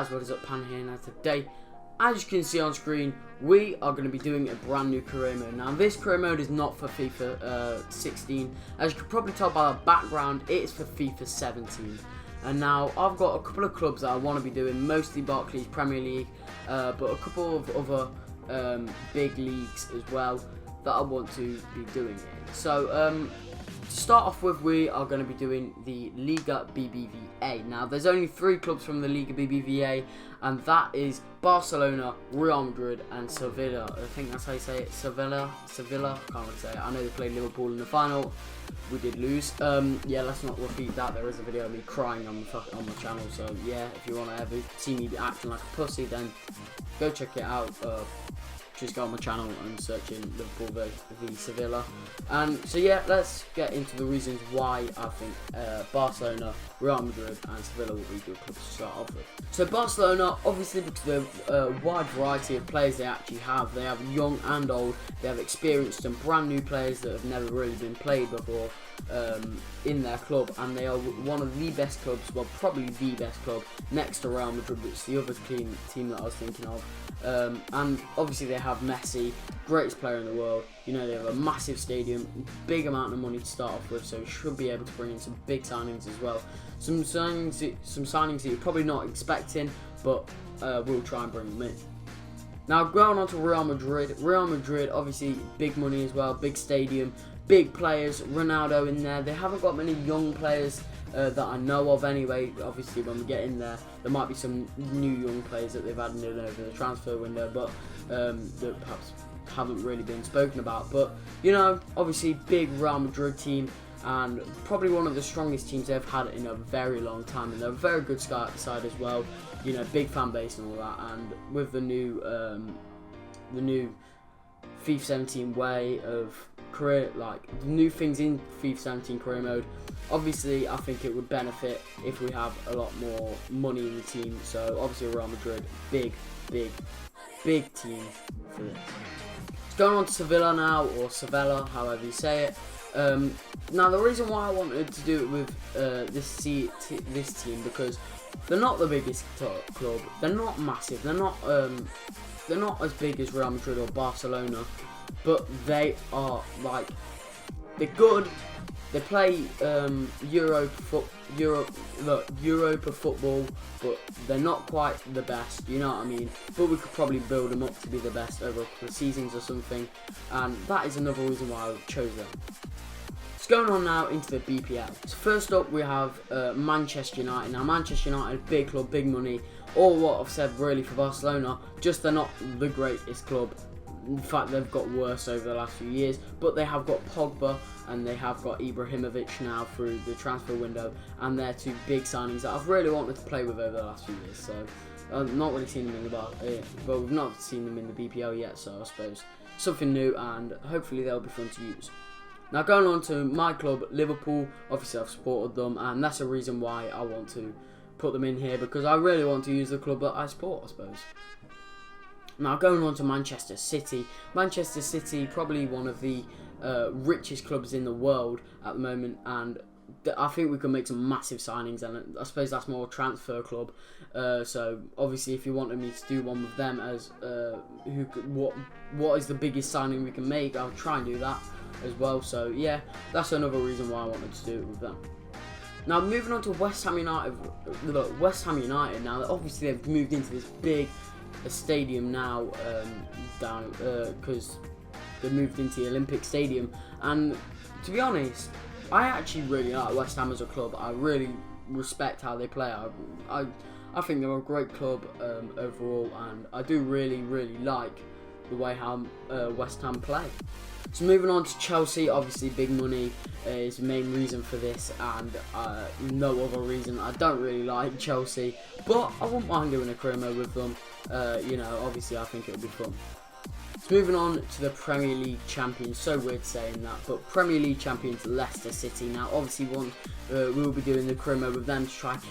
guys, what is up, Pan here. Now today, as you can see on screen, we are going to be doing a brand new career mode. Now this career mode is not for FIFA 16, as you can probably tell by the background, it is for FIFA 17. And now I've got a couple of clubs that I want to be doing, mostly Barclays Premier League, but a couple of other big leagues as well that I want to be doing it. So to start off with, we are going to be doing the Liga BBVA. Now, there's only 3 clubs from the Liga BBVA, and that is Barcelona, Real Madrid, and Sevilla. I think that's how you say it. Sevilla. Can't really say it. I know they played Liverpool in the final. We did lose. Yeah, let's not repeat that. There is a video of me crying on my channel. So yeah, if you want to ever see me acting like a pussy, then go check it out. Just go on my channel and search in Liverpool v Sevilla. And so yeah, let's get into the reasons why I think Barcelona, Real Madrid and Sevilla will be good clubs to start off with. So Barcelona, obviously because of the wide variety of players they actually have. They have young and old, they have experienced and brand new players that have never really been played before in their club, and they are one of the best clubs, well probably the best club next to Real Madrid, which is the other team that I was thinking of. And obviously they have Messi, greatest player in the world. You know, they have a massive stadium, big amount of money to start off with, so should be able to bring in some big signings as well. Some signings that you're probably not expecting, but we'll try and bring them in. Now going on to Real Madrid. Real Madrid, obviously big money as well, big stadium, big players, Ronaldo in there. They haven't got many young players that I know of anyway. Obviously when we get in there might be some new young players that they've added in over the transfer window, but that perhaps haven't really been spoken about. But you know, obviously big Real Madrid team, and probably one of the strongest teams they've had in a very long time, and they're a very good side as well. You know, big fan base and all that, and with the new FIFA 17 way of career, like the new things in FIFA 17 career mode, obviously I think it would benefit if we have a lot more money in the team. So obviously Real Madrid, big team for this. Going on to Sevilla now, or Sevilla, however you say it. Now the reason why I wanted to do it with this team, because they're not the biggest club, they're not massive, they're not as big as Real Madrid or Barcelona, but they are like, they're good. They play Europa football, but they're not quite the best, you know what I mean? But we could probably build them up to be the best over a couple of seasons or something, and that is another reason why I chose them. So going on now into the BPL. So first up we have Manchester United. Now Manchester United, big club, big money, all what I've said really for Barcelona, just they're not the greatest club. In fact, they've got worse over the last few years, but they have got Pogba and they have got Ibrahimovic now through the transfer window, and they're 2 big signings that I've really wanted to play with over the last few years. So I've not really seen them in but we've not seen them in the BPL yet, so I suppose something new, and hopefully they'll be fun to use. Now going on to my club, Liverpool. Obviously I've supported them, and that's a reason why I want to put them in here, because I really want to use the club that I support, I suppose. Now going on to Manchester City. Manchester City, probably one of the richest clubs in the world at the moment, and I think we can make some massive signings, and I suppose that's more a transfer club. So obviously if you wanted me to do one with them as what is the biggest signing we can make, I'll try and do that as well. So yeah, that's another reason why I wanted to do it with them. Now moving on to West Ham United. Look, West Ham United, now obviously they've moved into this big stadium now, because they moved into the Olympic Stadium, and to be honest, I actually really like West Ham as a club. I really respect how they play. I think they're a great club overall, and I do really like the way how West Ham play. So moving on to Chelsea, obviously big money is the main reason for this, and no other reason. I don't really like Chelsea, but I wouldn't mind doing a career mode with them. You know, obviously I think it would be fun. So moving on to the Premier League champions, so weird saying that, but Premier League champions Leicester City. Now obviously we will be doing the career mode with them to try to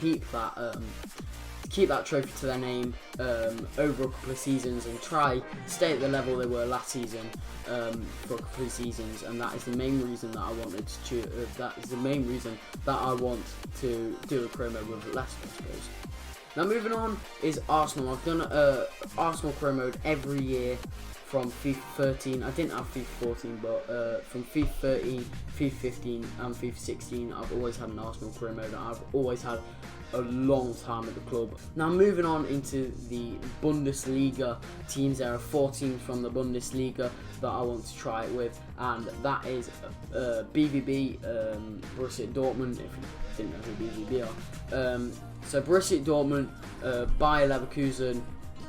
keep that trophy to their name over a couple of seasons, and try stay at the level they were last season for a couple of seasons, and that is the main reason that I wanted to that is the main reason that I want to do a career mode with Leicester, I suppose. Now moving on is Arsenal. I've done Arsenal career mode every year from FIFA 13. I didn't have FIFA 14, but from FIFA 13, FIFA 15 and FIFA 16 I've always had an Arsenal career mode. I've always had a long time at the club. Now moving on into the Bundesliga teams, there are 4 teams from the Bundesliga that I want to try it with, and that is BVB, Borussia Dortmund, if you didn't know who BVB are. So Borussia Dortmund, Bayer Leverkusen,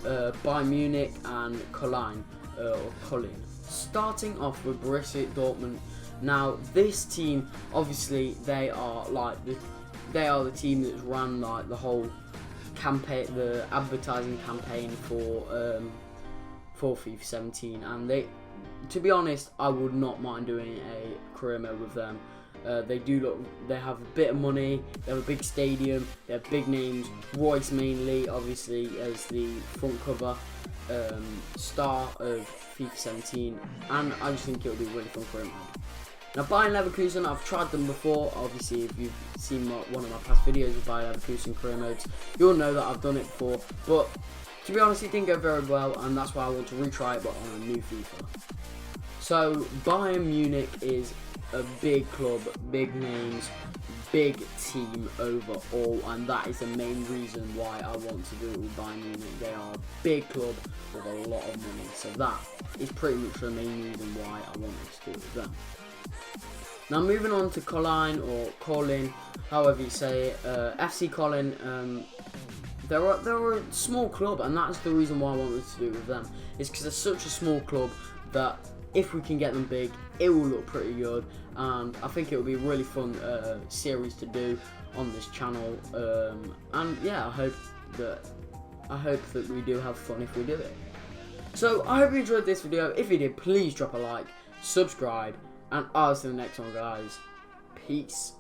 Bayern Munich and Cologne. Starting off with Borussia Dortmund. Now this team, obviously they are the team that's ran like the whole campaign, the advertising campaign for FIFA 17, and to be honest, I would not mind doing a career mode with them. They have a bit of money, they have a big stadium, they have big names. Royce mainly, obviously, as the front cover star of FIFA 17, and I just think it would be really fun career mode. Now Bayern Leverkusen, I've tried them before. Obviously, if you've seen one of my past videos with Bayern Leverkusen career modes, you'll know that I've done it before. But to be honest, it didn't go very well, and that's why I want to retry it, but on a new FIFA. So Bayern Munich is a big club, big names, big team overall, and that is the main reason why I want to do it with Bayern Munich. They are a big club with a lot of money, so that is pretty much the main reason why I wanted to do it with them. Now moving on to Cologne, or Colin, however you say it, FC Colin. They're a small club, and that's the reason why I wanted to do it with them. It's because they're such a small club that if we can get them big, it will look pretty good, and I think it will be a really fun series to do on this channel. And yeah, I hope that we do have fun if we do it. So I hope you enjoyed this video. If you did, please drop a like, subscribe, and I'll see you in the next one, guys. Peace.